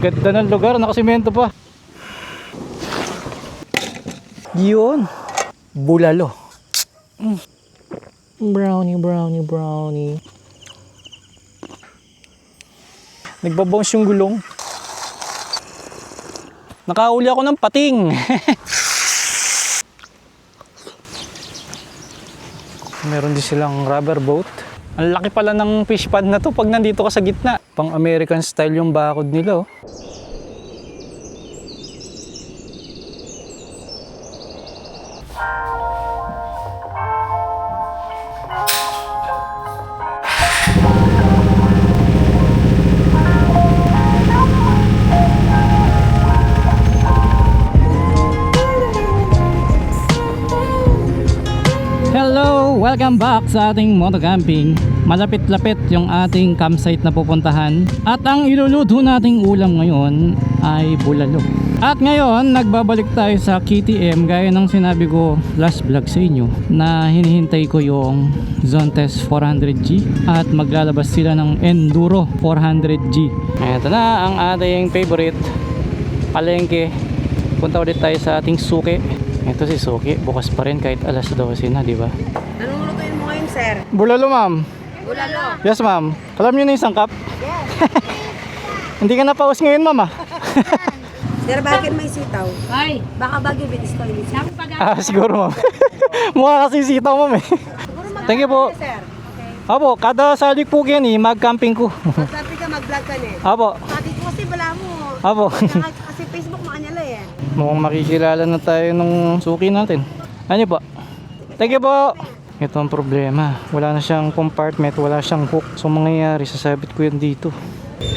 Ganda ng lugar, nakasimento pa. Yun, bulalo. Brownie, brownie, brownie. Nagbabounce yung gulong. Nakauli ako ng pating. Meron din silang rubber boat. Ang laki pala ng fish pond na to pag nandito ka sa gitna. Pang American style yung bakod nila, oh. Hello! Welcome back sa ating motocamping. Malapit-lapit yung ating campsite na pupuntahan. At ang iluluto nating ulam ngayon ay bulalo. At ngayon, nagbabalik tayo sa KTM gaya ng sinabi ko last vlog sa inyo na hinihintay ko yung Zontes 400G at maglalabas sila ng Enduro 400G. Ito na ang ating favorite palengke. Punta ulit tayo sa ating suki. Ito si Suki, bukas pa rin kahit alas 12 na, di ba? Anong lutuin mo ngayon, sir? Bulalo, ma'am. Bulalo. Yes, ma'am. Alam niyo na yung sangkap? Yes. Hindi ka na paus ngayon, ma'am, ah. Sir, bakit may sitaw? Ay, Baka bagyo bilis ko ini. sabi pag Siguro, ma'am. Mukha kasi sitaw, ma'am, eh. Thank you po. Sir, Apo, kada salik po yan, eh, mag-camping ko. sabi ka mag-vlog ka na eh. Apo, Sabi ko kasi wala mo. apo. Kasi Facebook makanyala eh. Mukhang makikilala na tayo nung suki natin. Ano po? Thank you po. Ito ang problema. Wala na siyang compartment, wala siyang hook. So mangyayari, sasabit ko yan dito.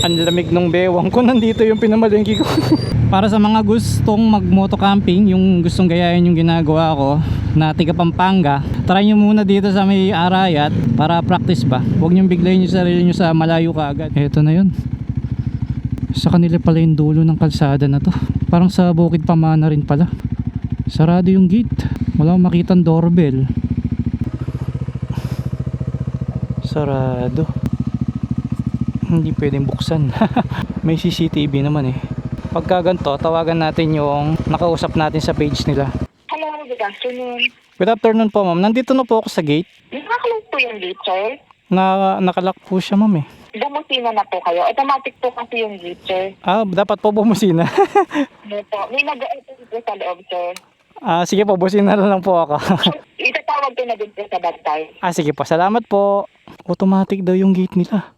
Ang lamig ng bewang ko, nandito yung pinamalengke ko. Para sa mga gustong mag-moto camping, yung gustong gayahin yung ginagawa ko na tiga Pampanga, try nyo muna dito sa may Arayat para practice ba. Huwag nyo biglayin yung sarili nyo sa malayo ka agad. Ito na yun. Sa kanila pala yung dulo ng kalsada na to. Parang sa Bukid Pamana rin pala. Sarado yung gate. Wala akong makitang doorbell. Sarado. Hindi pwedeng buksan. May CCTV naman eh. Pagka ganito, tawagan natin yung nakausap natin sa page nila. Hello, good afternoon. Good afternoon po, ma'am. Nandito na po ako sa gate. Nakakalog po yung gate, sir. Nakalock po siya, ma'am eh. Bumusina na po kayo. Automatic po kasi yung gate, sir. Dapat po bumusina. Ano po? May nag-open po sa loob, sir. Sige po, busina na lang po ako. Itatawag ko na din po sa bantay. Sige po, salamat po. Automatic daw yung gate nila.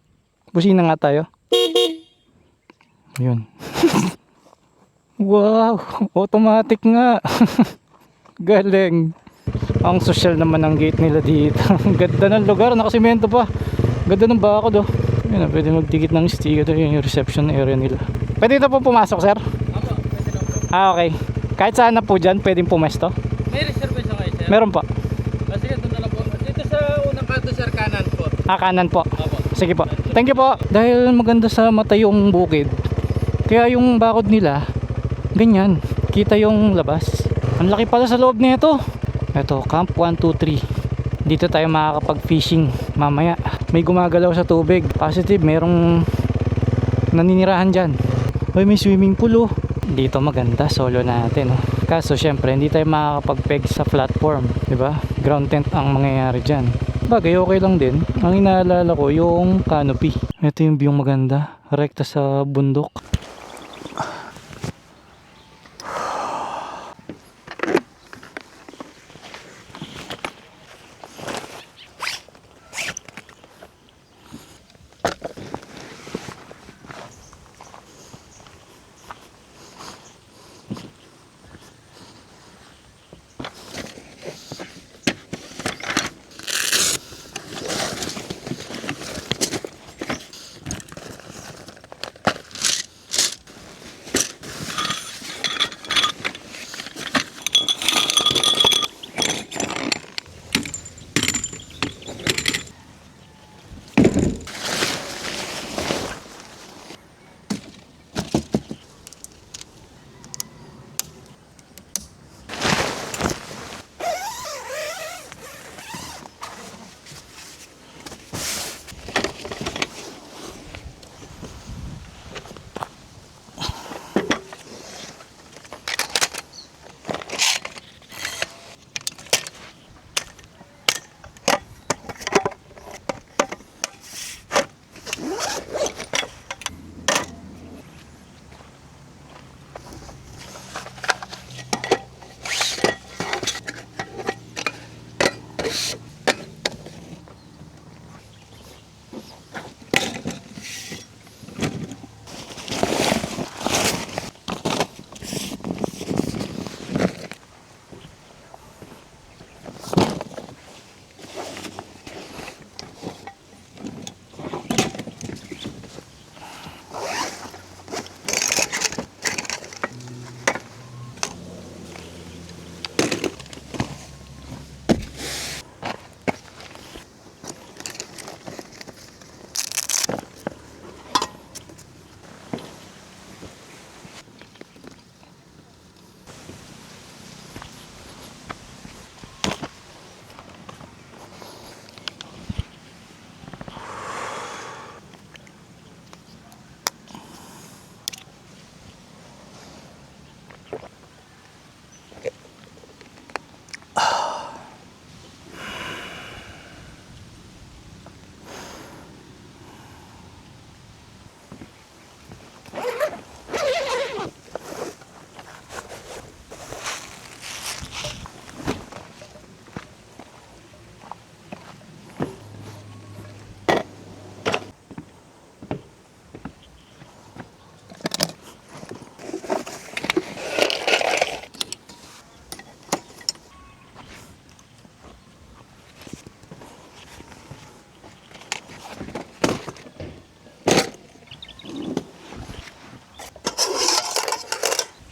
Busina nga tayo. Yun. Wow, automatic nga. Galing. Ang social naman ng gate nila dito. Ganda ng lugar, nakasimento pa. Ganda ng bakod, oh. Yun, pwede magdikit ng sticker doon yung reception area nila. Pwede na po pumasok, sir? Okay. Kahit saan na po dyan, pwedeng pumesto? May reservation kayo, sir? Meron po. Sige, doon na lang po. Dito sa unang kanto, sir, kanan po. Kanan po. Opo. Sige po. Thank you po. Dahil maganda sa mata yung bukid, kaya yung bakod nila, ganyan. Kita yung labas. Ang laki pala sa loob nito. Ito, Camp 123. Dito tayo makakapag-fishing mamaya. May gumagalaw sa tubig. Positive, merong naninirahan dyan. Uy, may swimming pool, oh. Dito maganda, solo natin, oh. Kaso syempre, hindi tayo makakapag-peg sa platform, diba? Ground tent ang mangyayari dyan. Bagay, okay lang din. Ang inaalala ko, yung canopy. Ito yung view maganda. Rekta sa bundok.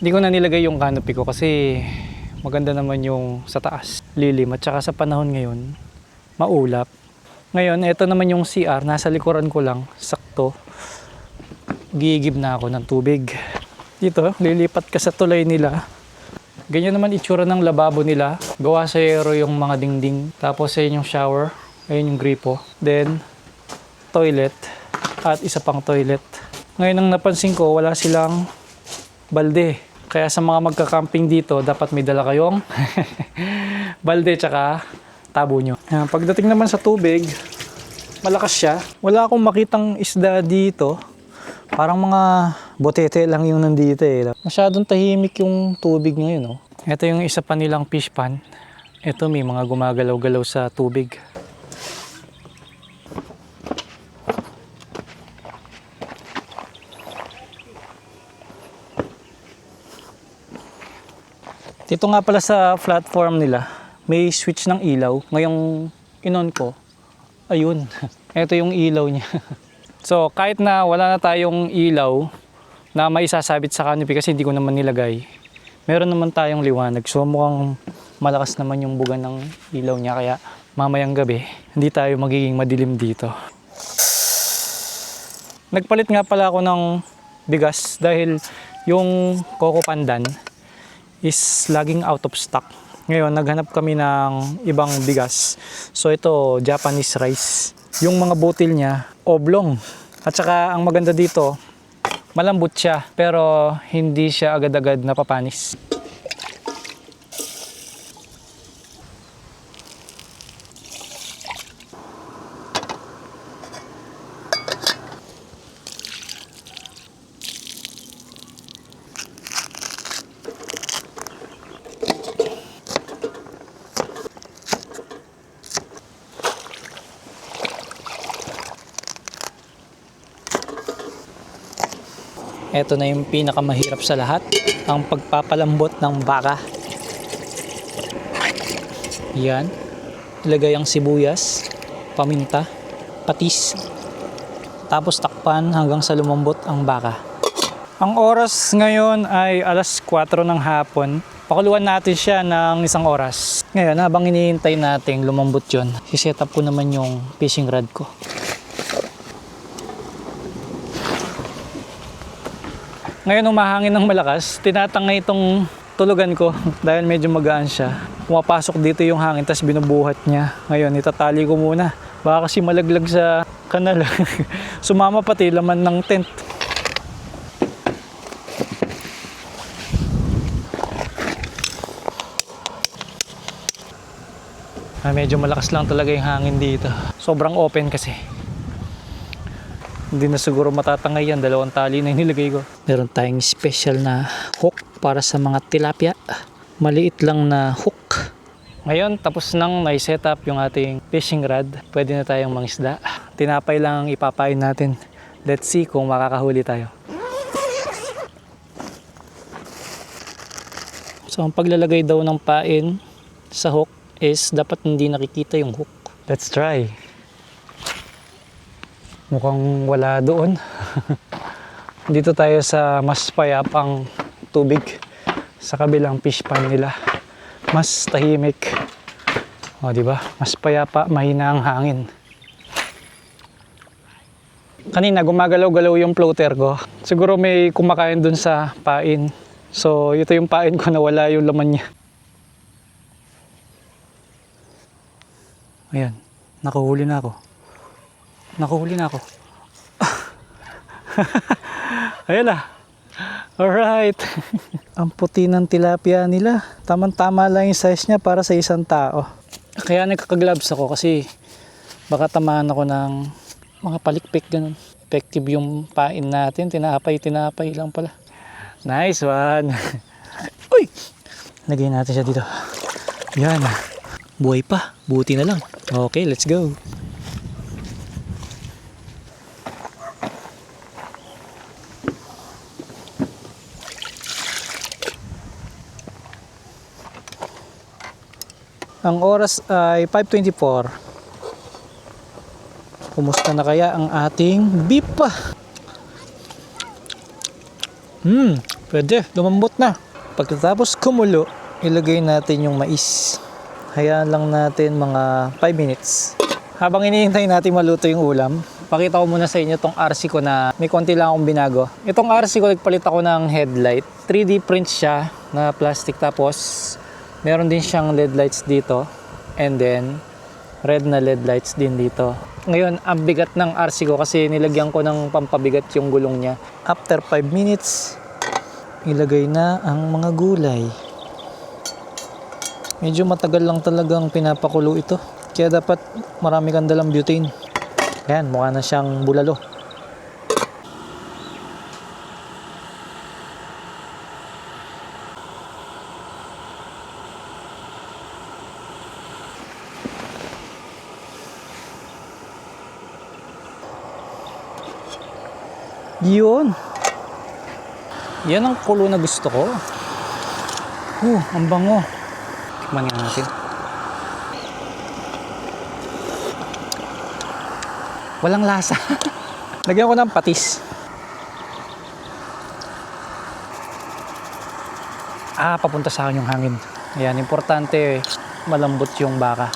Hindi ko na nilagay yung canopy ko kasi maganda naman yung sa taas, lilim, at saka sa panahon ngayon, maulap. Ngayon, ito naman yung CR, nasa likuran ko lang, sakto. Gigib na ako ng tubig. Dito, lilipat ka sa tulay nila. Ganyan naman itsura ng lababo nila. Gawa sa aero yung mga dingding. Tapos ayun yung shower, ayun yung gripo. Then, toilet, at isa pang toilet. Ngayon ang napansin ko, wala silang balde. Kaya sa mga magka-camping dito, dapat may dala kayong balde tsaka tabo nyo. Pagdating naman sa tubig, malakas siya. Wala akong makitang isda dito. Parang mga botete lang yung nandito eh. Masyadong tahimik yung tubig ngayon. Oh. Ito yung isa pa nilang fish pan. Ito may mga gumagalaw-galaw sa tubig. Dito nga pala sa platform nila, may switch ng ilaw. Ngayong inon ko, ayun. Ito yung ilaw niya. So kahit na wala na tayong ilaw na may sasabit sa canopy kasi hindi ko naman nilagay, meron naman tayong liwanag. So mukhang malakas naman yung buga ng ilaw niya. Kaya mamayang gabi, hindi tayo magiging madilim dito. Nagpalit nga pala ako ng bigas dahil yung Coco Pandan is laging out of stock. Ngayon, naghanap kami ng ibang bigas. So ito, Japanese rice. Yung mga butil niya, oblong. At saka ang maganda dito, malambot siya, pero hindi siya agad-agad napapanis. Ito na yung pinakamahirap sa lahat, ang pagpapalambot ng baka. Yan. Ilagay ang sibuyas, paminta, patis. Tapos takpan hanggang sa lumambot ang baka. Ang oras ngayon ay alas 4 ng hapon. Pakuluan natin siya ng 1 oras. Ngayon, habang hinihintay natin lumambot yun, siset up ko naman yung fishing rod ko. Ngayon umahangin ng malakas, tinatangay itong tulugan ko dahil medyo magaan siya. Pumapasok dito yung hangin tapos binubuhat niya. Ngayon itatali ko muna. Baka kasi malaglag sa kanal. Sumama pati laman ng tent. Medyo malakas lang talaga yung hangin dito. Sobrang open kasi. Hindi na siguro matatangay yan, 2 tali na nilagay ko. Meron tayong special na hook para sa mga tilapia. Maliit lang na hook. Ngayon, tapos nang nai-set up yung ating fishing rod, pwede na tayong mangisda. Tinapay lang ang ipapain natin. Let's see kung makakahuli tayo. So, ang paglalagay daw ng pain sa hook is dapat hindi nakikita yung hook. Let's try. Mukhang wala doon. Dito tayo sa mas payapang tubig sa kabilang fish pan nila. Mas tahimik. O, di ba? Mas payapa, mahina ang hangin. Kanina gumagalaw-galaw yung floater ko. Siguro may kumakain dun sa pain. So, ito yung pain ko na wala yung laman niya. Ayan, nakahuli na ako. Nakuhuli na ako. Ayan na. Alright. Ang puti ng tilapia nila. Tama-tama lang yung size niya para sa isang tao. Kaya nagkakagloves ako kasi baka tamaan ako ng mga palikpik ganun. Effective yung pain natin. Tinapay lang pala. Nice one. Uy! Lagay natin siya dito. Yan. Buhay pa. Buti na lang. Okay, let's go. Ang oras ay 5:24. Kumusta na kaya ang ating beef? Pwede, lumambot na. Pagkatapos kumulo, ilagay natin yung mais. Hayaan lang natin mga 5 minutes. Habang hinihintay natin maluto yung ulam, pakita ko muna sa inyo tong RC ko na may konti lang akong binago. Itong RC ko, nagpalit ako ng headlight. 3D print siya na plastic, tapos meron din siyang LED lights dito. And then, red na LED lights din dito. Ngayon, ang bigat ng RC ko kasi nilagyan ko ng pampabigat yung gulong niya. After 5 minutes, ilagay na ang mga gulay. Medyo matagal lang talagang pinapakulo ito. Kaya dapat marami kang dalang butane. Ayan, mukha na siyang bulalo. Yun. Yan ang kulo na gusto ko. Ang bango. Tikman nga natin. Walang lasa. Lagyan ko ng patis. Papunta sa akin yung hangin. Ayan, importante malambot yung baka.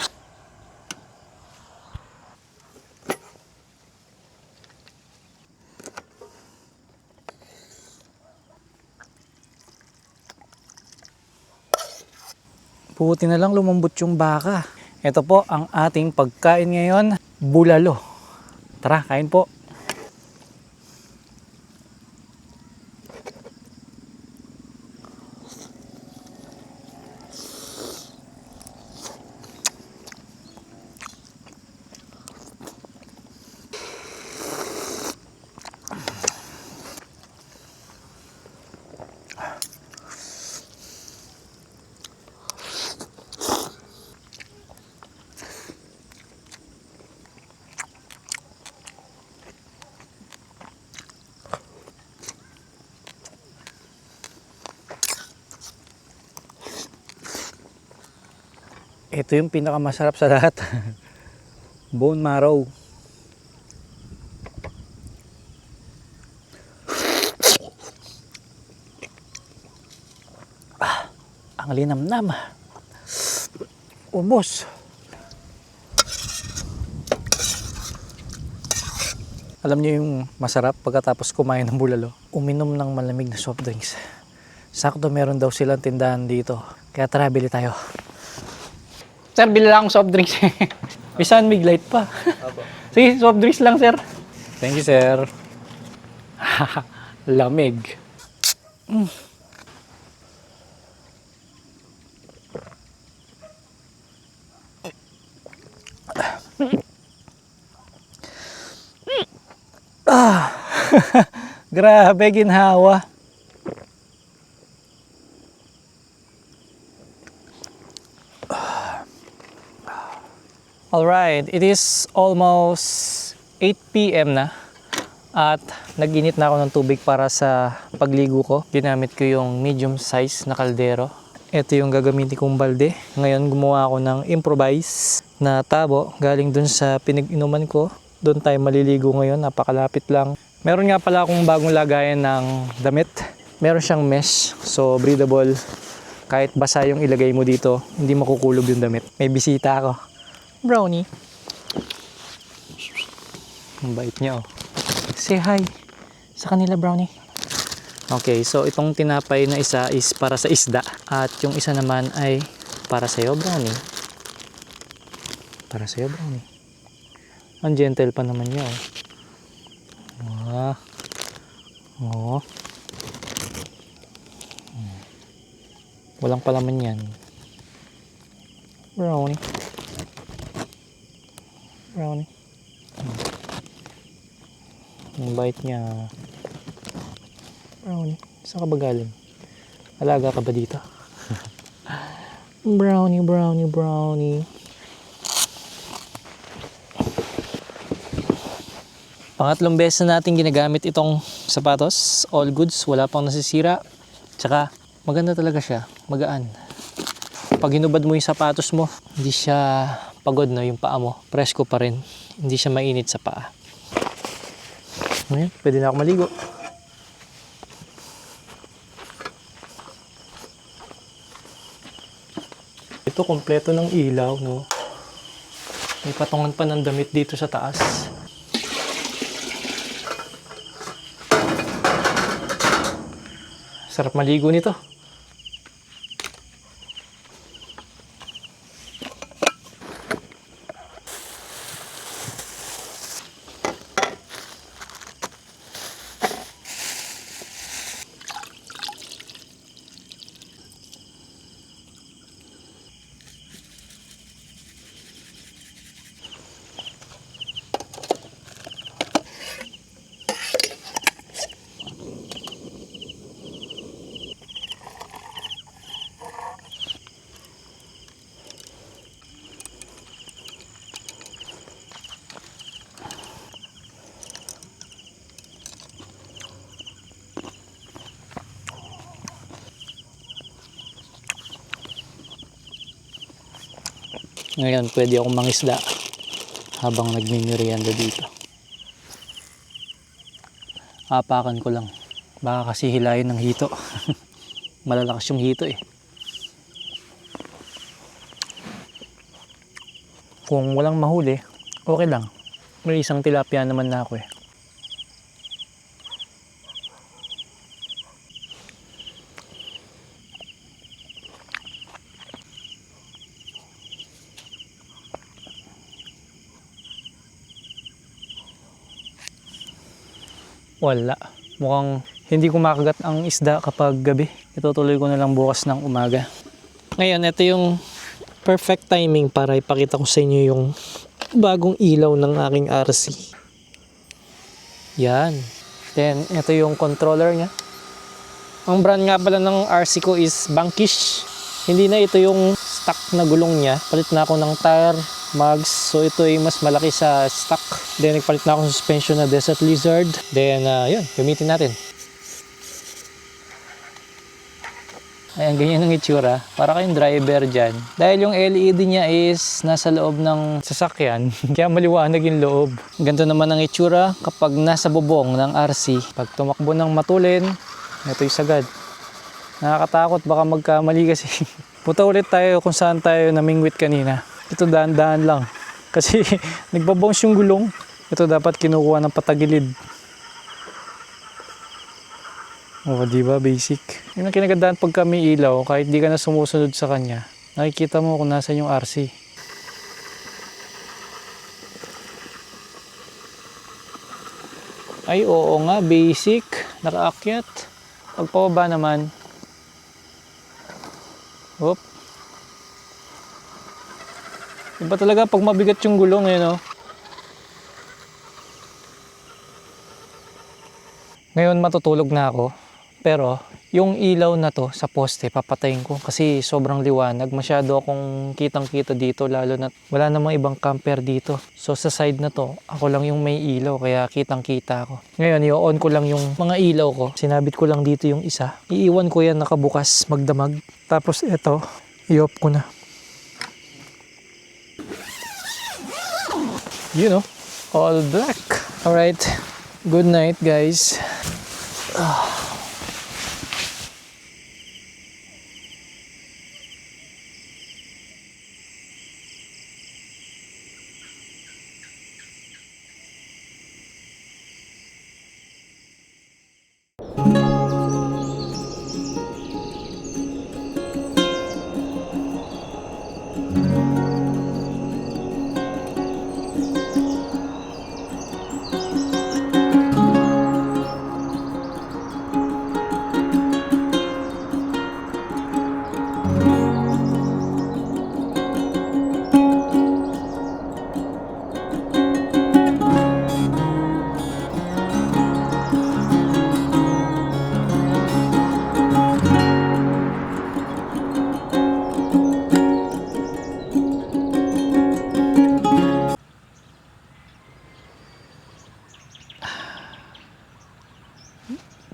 Buti na lang lumambot yung baka. Ito po ang ating pagkain ngayon, bulalo. Tara, kain po. Ito yung pinakamasarap sa lahat. Bone marrow. Ang linamnam. Ubos. Alam niyo yung masarap pagkatapos kumain ng bulalo? Uminom ng malamig na soft drinks. Sakto meron daw silang tindahan dito. Kaya tara, bili tayo. Sir, bili lang akong soft drinks. May Sunmig Light pa. Sige, soft drinks lang, sir. Thank you, sir. Lamig. Grabe, ginhawa. Alright, it is almost 8 PM na at nag-init na ako ng tubig para sa pagligo ko. Ginamit ko yung medium size na kaldero. Ito yung gagamitin kong balde. Ngayon gumawa ako ng improvise na tabo galing dun sa pinag-inuman ko. Doon tayo maliligo ngayon, napakalapit lang. Meron nga pala akong bagong lagayan ng damit. Meron siyang mesh, so breathable. Kahit basa yung ilagay mo dito, hindi makukulog yung damit. May bisita ako. Brownie. Ang bait niya, oh. Say hi sa kanila, Brownie. Okay, so itong tinapay na isa is para sa isda. At yung isa naman ay para sa'yo, Brownie. Para sa'yo, Brownie. Ang gentle pa naman niya, oh. Oh. Walang palaman yan. Brownie. Brownie. Ang bait niya. Brownie, saan ka ba galing? Alaga ka ba dito? Brownie, brownie, brownie. Pangatlong beses na natin ginagamit itong sapatos. All goods, wala pang nasisira. Tsaka maganda talaga siya, magaan. Pag hinubad mo yung sapatos mo, hindi siya pagod, no, yung paa mo. Presko pa rin. Hindi siya mainit sa paa. Ngayon, pwede na ako maligo. dito, kompleto ng ilaw, no? May patungan pa ng damit dito sa taas. Sarap maligo nito. Ngayon, pwede akong mangisda habang nagmimerienda dito. Apakan ko lang. Baka kasi hilayin ng hito. Malalakas yung hito eh. Kung walang mahuli, okay lang. May isang tilapia naman na ako eh. Wala. Mukhang hindi kumakagat ang isda kapag gabi. Itutuloy ko na lang bukas ng umaga. Ngayon, ito yung perfect timing para ipakita ko sa inyo yung bagong ilaw ng aking RC. Yan. Then, ito yung controller niya. Ang brand nga pala ng RC ko is Vanquish. Hindi na ito yung stock na gulong niya. Palit na ako ng tire, mags. So ito ay mas malaki sa stock. Then nagpalit na ako ng suspension na Desert Lizard. Then yun, gamitin natin. Ayan, ganyan ang itsura. Para kayong driver dyan. Dahil yung LED niya is nasa loob ng sasakyan. Kaya maliwanag yung loob. Ganito naman ang itsura kapag nasa bubong ng RC. Pag tumakbo ng matulin, ito'y sagad. Nakakatakot, baka magkamali kasi. Punta ulit tayo kung saan tayo namingwit kanina. Ito dahan-dahan lang. Kasi nagbabounce yung gulong. Ito dapat kinukuha ng patagilid. O, diba? Basic. Yung kinagandaan pag kami ilaw, kahit di ka na sumusunod sa kanya, nakikita mo kung nasan yung RC. Ay, oo nga. Basic. Nakaakyat. Pagpababa naman. Hop. Iba talaga pag mabigat yung gulong eh, no? Ngayon matutulog na ako. Pero yung ilaw na to sa poste papatayin ko kasi sobrang liwanag. Masyado akong kitang-kita dito lalo na wala namang ibang camper dito. So sa side na to, ako lang yung may ilaw kaya kitang-kita ako. Ngayon i-on ko lang yung mga ilaw ko. Sinabit ko lang dito yung isa. Iiwan ko yan nakabukas magdamag. Tapos ito, i-off ko na. You know, all black. Alright, good night guys.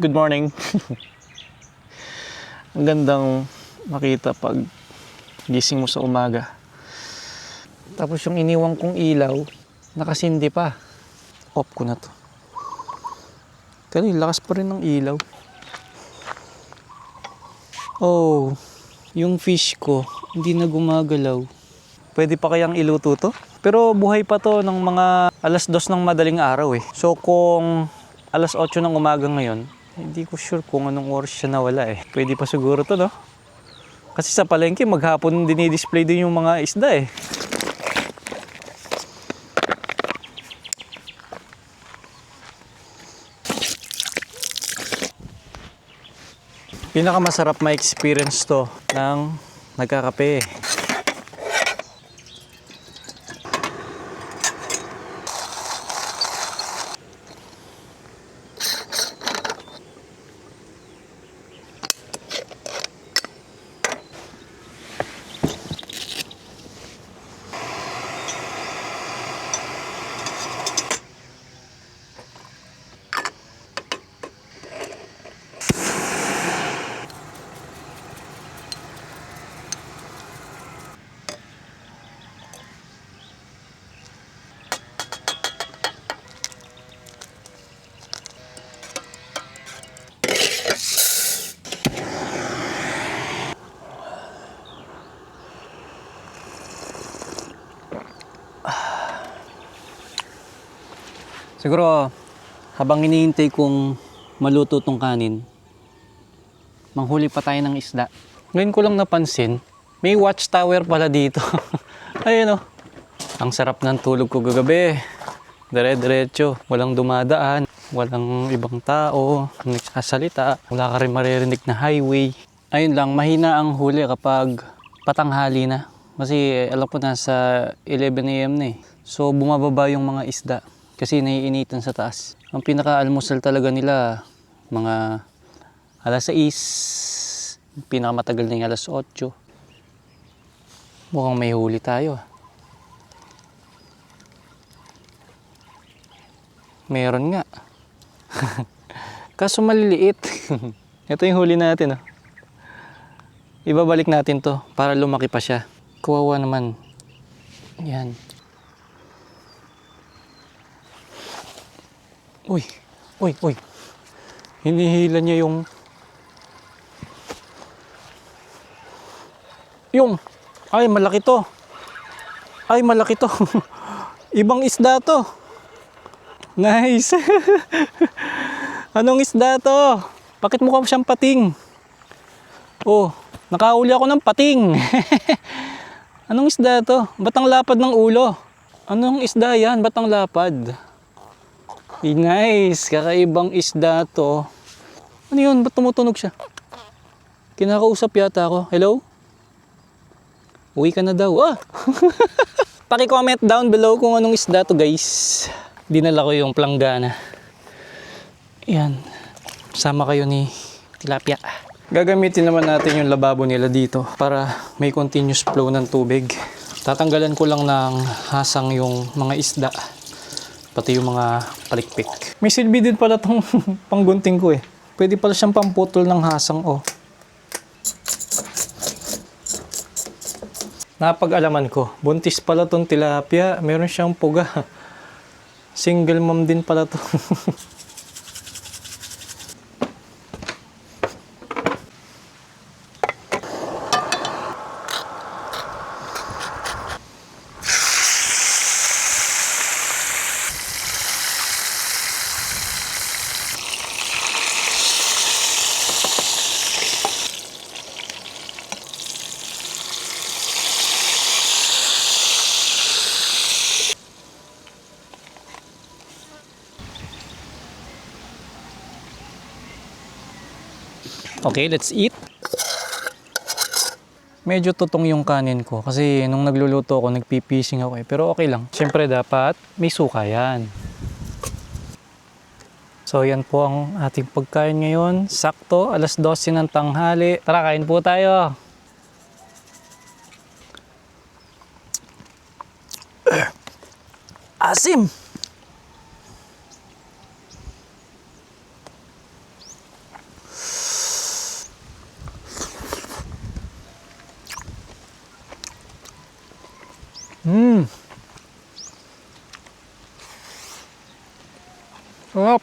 Good morning. Ang gandang makita pag gising mo sa umaga. Tapos yung iniwang kong ilaw, nakasindi pa. Off ko na to. Pero lakas pa rin ng ilaw. Oh, yung fish ko Hindi na gumagalaw. Pwede pa kayang iluto to? Pero buhay pa to ng mga alas 2 ng madaling araw eh. So kung alas 8 ng umaga ngayon, hindi ko sure kung anong oras siya nawala eh. Pwede pa siguro to, no? Kasi sa palengke, maghapon dinidisplay din yung mga isda eh. Pinakamasarap ma-experience to ng nagkakape. Siguro, habang hinihintay kong maluto tong kanin, manghuli pa tayo ng isda. Ngayon ko lang napansin, may watchtower pala dito. Ayun o. Ang sarap ng tulog ko kagabi. Dire-diretso, walang dumadaan, walang ibang tao, nagsasalita, wala ka rin maririnig na highway. Ayun lang, mahina ang huli kapag patanghali na. Kasi alam ko nasa 11 AM na eh. So bumababa yung mga isda. Kasi naiinitan sa taas. Ang pinaka-almusal talaga nila, mga alas 6, pinakamatagal na yung alas 8. Mukhang may huli tayo. Meron nga. Kaso maliliit. Ito yung huli natin. Oh. Ibabalik natin to para lumaki pa siya. Kawawa naman. Yan. Uy, uy, uy. Hinihila niya yung... Ay, malaki to. Ay, malaki to. Ibang isda to. Nice. Anong isda to? Bakit mukha siyang pating? Oh, nakauli ako ng pating. Anong isda to? Ba't ang lapad ng ulo? Anong isda yan? Ba't ang lapad? Nice, kakaibang isda to. Ano yun? Ba't tumutunog siya? Kinakausap yata ako. Hello? Uwi ka na daw. Ah! Paki-comment down below kung anong isda to, guys. Dinala ko yung planggana. Yan. Sama kayo ni tilapia. Gagamitin naman natin yung lababo nila dito para may continuous flow ng tubig. Tatanggalan ko lang ng hasang yung mga isda. Pati yung mga palikpik. May silbi din pala tong panggunting ko eh. Pwede pala siyang pamputol ng hasang oh. Napag-alaman ko, buntis pala tong tilapia. Meron siyang puga. Single mom din pala to. Okay, let's eat. Medyo tutong yung kanin ko kasi nung nagluluto ako, nagpipising ako eh. Pero okay lang. Siyempre dapat may suka yan. So yan po ang ating pagkain ngayon. Sakto, alas 12 ng tanghali. Tara, kain po tayo. Asim! Sarap.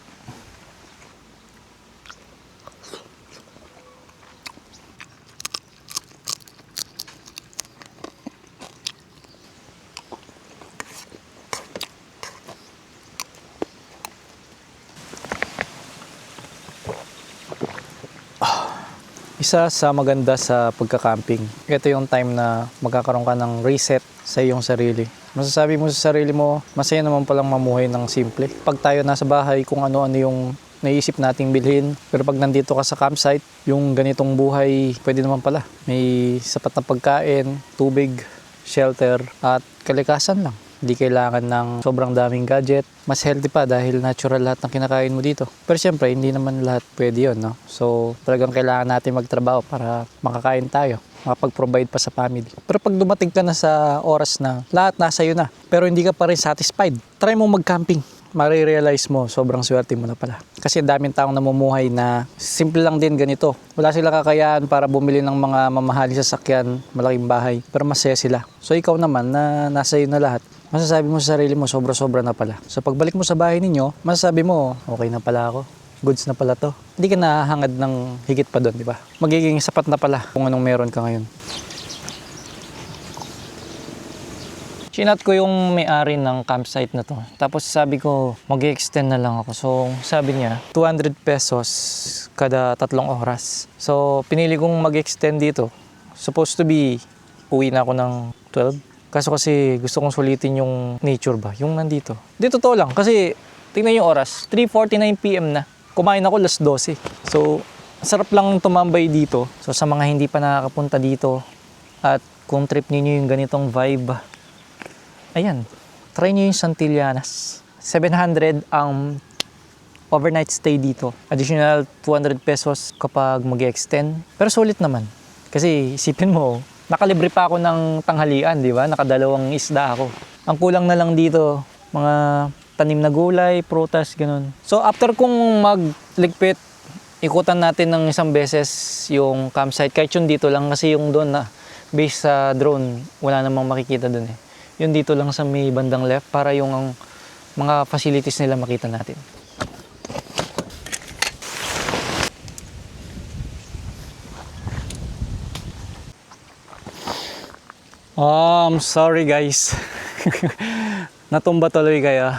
Isa sa maganda sa pagka-camping, ito yung time na magkakaroon ka ng reset sa iyong sarili. Masasabi mo sa sarili mo, masaya naman palang mamuhay ng simple. Pag tayo nasa bahay, kung ano-ano yung naisip nating bilhin. Pero pag nandito ka sa campsite, yung ganitong buhay, pwede naman pala. May sapat na pagkain, tubig, shelter, at kalikasan lang. Hindi kailangan ng sobrang daming gadget. Mas healthy pa dahil natural lahat ng kinakain mo dito. Pero syempre, hindi naman lahat pwede yun, no? So, talagang kailangan natin magtrabaho para makakain tayo. Makapag-provide pa sa family. Pero pag dumating ka na sa oras na lahat nasa iyo na, pero hindi ka pa rin satisfied, try mo mag-camping. Marirealize mo, sobrang swerte mo na pala. Kasi daming taong namumuhay na simple lang din ganito. Wala silang kakayahan para bumili ng mga mamahaling sasakyan, malaking bahay, pero masaya sila. So ikaw naman na nasa iyo na lahat, masasabi mo sa sarili mo, sobra-sobra na pala. So pagbalik mo sa bahay ninyo, masasabi mo, okay na pala ako. Goods na pala to. Hindi ka nahahangad ng higit pa doon, di ba? Magiging sapat na pala kung anong meron ka ngayon. Chinat ko yung may-ari ng campsite na to. Tapos sabi ko, mag-extend na lang ako. So sabi niya, 200 pesos kada 3 oras. So pinili kong mag-extend dito. Supposed to be, uwi na ako ng 12. Kaso kasi gusto kong sulitin yung nature ba, yung nandito. Di totoo lang, kasi tingnan yung oras, 3:49 PM na. Kumain ako alas 12. So sarap lang tumambay dito. So sa mga hindi pa nakakapunta dito at kung trip niyo yung ganitong vibe, ayan, try nyo yung Santillanas. 700 ang overnight stay dito. Additional 200 pesos kapag mag-extend. Pero sulit naman. Kasi isipin mo, nakalibre pa ako ng tanghalian, di ba? Nakadalawang isda ako. Ang kulang na lang dito, mga tanim na gulay, prutas, ganun. So after kong magligpit, ikutan natin ng isang beses yung campsite. Kahit yung dito lang kasi yung doon na based sa drone, wala namang makikita doon eh. Yun dito lang sa may bandang left para yung mga facilities nila makita natin. I'm sorry guys. Natumba tuloy kayo.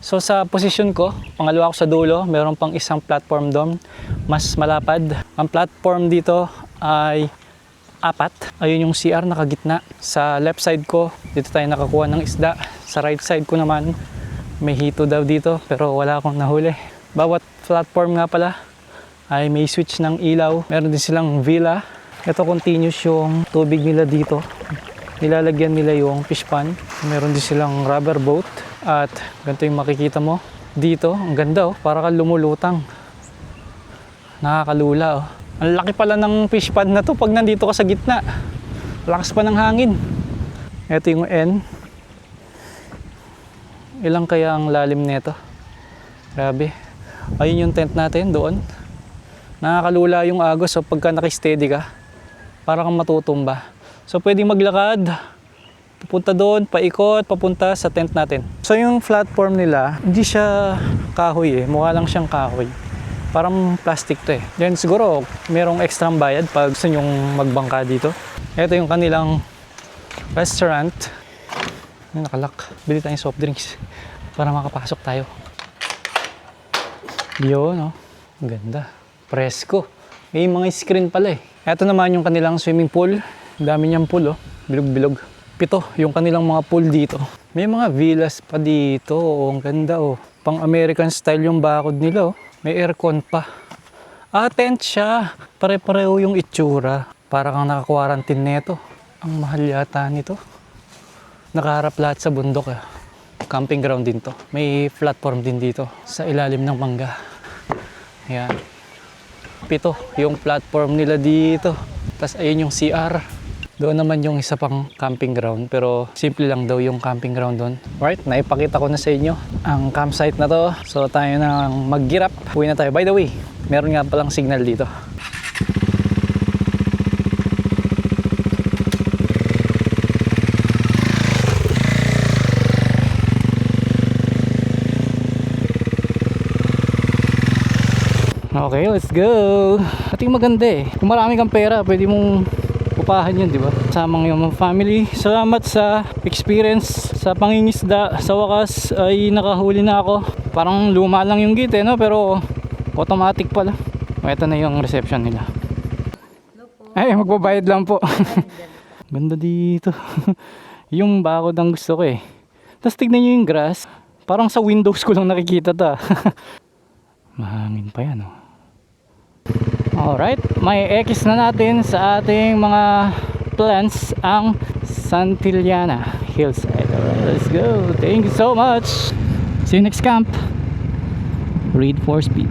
So sa posisyon ko, pangalawa ako sa dulo, meron pang isang platform doon, mas malapad. Ang platform dito ay 4. Ayun yung CR nakagitna. Sa left side ko, dito tayo nakakuha ng isda. Sa right side ko naman, may hito daw dito pero wala akong nahuli. Bawat platform nga pala ay may switch ng ilaw. Meron din silang villa. Ito continuous yung tubig nila dito. Nilalagyan nila yung fish pond. Meron din silang rubber boat. At ganito yung makikita mo dito. Ang ganda oh, para kang lumulutang. Nakakalula oh. Ang laki pala ng fish pond na to pag nandito ka sa gitna. Lakas pa ng hangin. Ito yung N. Ilang kaya ang lalim nito? Grabe. Ayun yung tent natin doon. Nakakalula yung agos so pagka nakasteady ka, para kang matutumba. So pwedeng maglakad, pupunta doon, paikot, papunta sa tent natin. So yung platform nila, hindi siya kahoy eh. Mukha lang siyang kahoy. Parang plastic to eh. Then siguro merong extra bayad pag gusto nyong magbangka dito. Ito yung kanilang restaurant. Nakalak. Bili tayong soft drinks para makapasok tayo. Yun no. Ang ganda. Presko. May mga screen pala eh. Ito naman yung kanilang swimming pool. Ang dami niyang pool oh. Bilog-bilog. 7 yung kanilang mga pool dito. May mga villas pa dito. Oh, ang ganda oh. Pang American style yung bakod nila oh. May aircon pa. Ah, tent siya. Pare-pareho yung itsura. Para kang naka-quarantine neto. Ang mahal yata nito. Nakaharap lahat sa bundok eh. Camping ground din to. May platform din dito sa ilalim ng mangga. Ayan. 7 yung platform nila dito. Tapos ayun yung CR. Doon naman yung isa pang camping ground pero simple lang daw yung camping ground doon. Alright, naipakita ko na sa inyo ang campsite na to. So tayo na mag-gear up. Uwi na tayo. By the way, meron nga palang signal dito. Okay, let's go. Ating maganda eh. Kung marami kang pera, pwede mong upahan yun, di ba? Samang yung mga family. Salamat sa experience sa pangingisda. Sa wakas ay nakahuli na ako. Parang luma lang yung gate, no? Pero automatic pala. Ito na yung reception nila. Ay, magbabayad lang po. Ganda dito. Yung bakod ang gusto ko eh. Tapos tignan nyo yung grass. Parang sa windows ko lang nakikita ta. Mahangin pa yan, oh. Alright, may X na natin sa ating mga plants ang Santillana Hillside. Alright, let's go. Thank you so much. See you next camp. Read for speed.